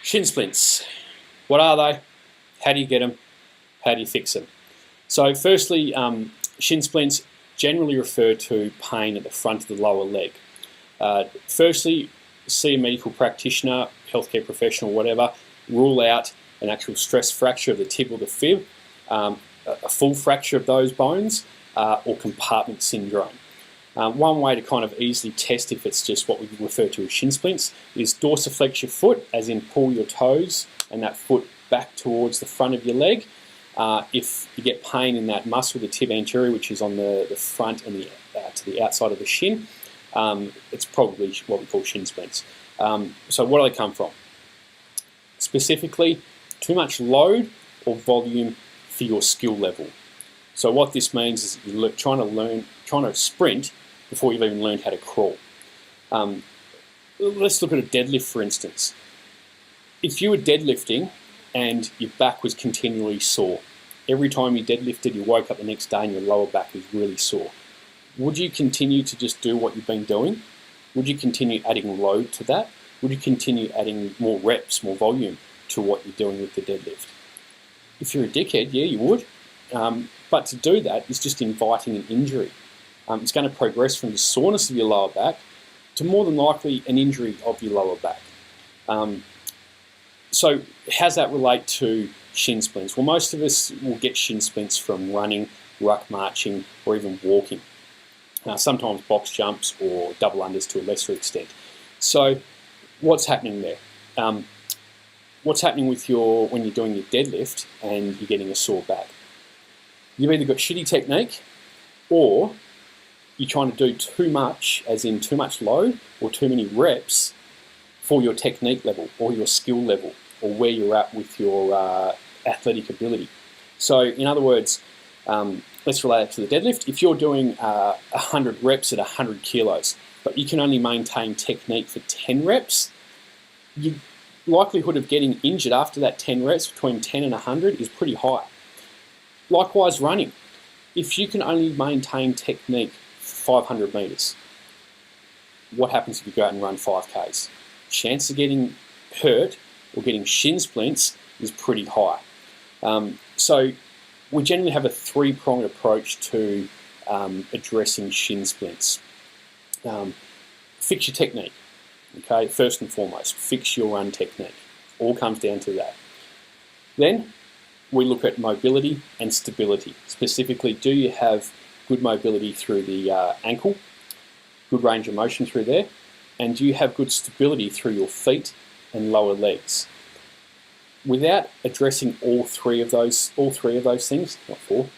Shin splints. What are they? How do you get them? How do you fix them? So firstly, shin splints generally refer to pain at the front of the lower leg. Firstly, see a medical practitioner, healthcare professional, whatever, rule out an actual stress fracture of the tib or the fib, a full fracture of those bones, or compartment syndrome. One way to kind of easily test if it's just what we refer to as shin splints is dorsiflex your foot, as in pull your toes and that foot back towards the front of your leg. If you get pain in that muscle, the tib anterior, which is on the front and to the outside of the shin, it's probably what we call shin splints. So what do they come from? Specifically, too much load or volume for your skill level. So what this means is you're trying to sprint before you've even learned how to crawl. Let's look at a deadlift, for instance. If you were deadlifting and your back was continually sore, every time you deadlifted, you woke up the next day and your lower back was really sore, would you continue to just do what you've been doing? Would you continue adding load to that? Would you continue adding more reps, more volume to what you're doing with the deadlift? If you're a dickhead, yeah, you would. But to do that is just inviting an injury. It's going to progress from the soreness of your lower back to more than likely an injury of your lower back. So how does that relate to shin splints? Well, most of us will get shin splints from running, ruck marching, or even walking. Sometimes box jumps or double unders to a lesser extent. So what's happening there? What's happening with when you're doing your deadlift and you're getting a sore back? You've either got shitty technique, or you're trying to do too much, as in too much load or too many reps for your technique level or your skill level or where you're at with your athletic ability. So in other words, let's relate it to the deadlift. If you're doing 100 reps at 100 kilos, but you can only maintain technique for 10 reps, your likelihood of getting injured after that 10 reps between 10 and 100 is pretty high. Likewise, running. If you can only maintain technique for 500 metres, what happens if you go out and run 5Ks? Chance of getting hurt or getting shin splints is pretty high. So we generally have a three-pronged approach to addressing shin splints. Fix your technique, okay? First and foremost, fix your run technique. All comes down to that. Then we look at mobility and stability. Specifically, do you have good mobility through the ankle, good range of motion through there, and do you have good stability through your feet and lower legs? Without addressing all three of those things, not four,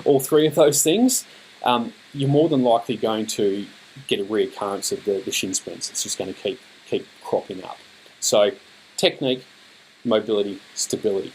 all three of those things, you're more than likely going to get a reoccurrence of the shin splints. It's just going to keep cropping up. So technique, mobility, stability.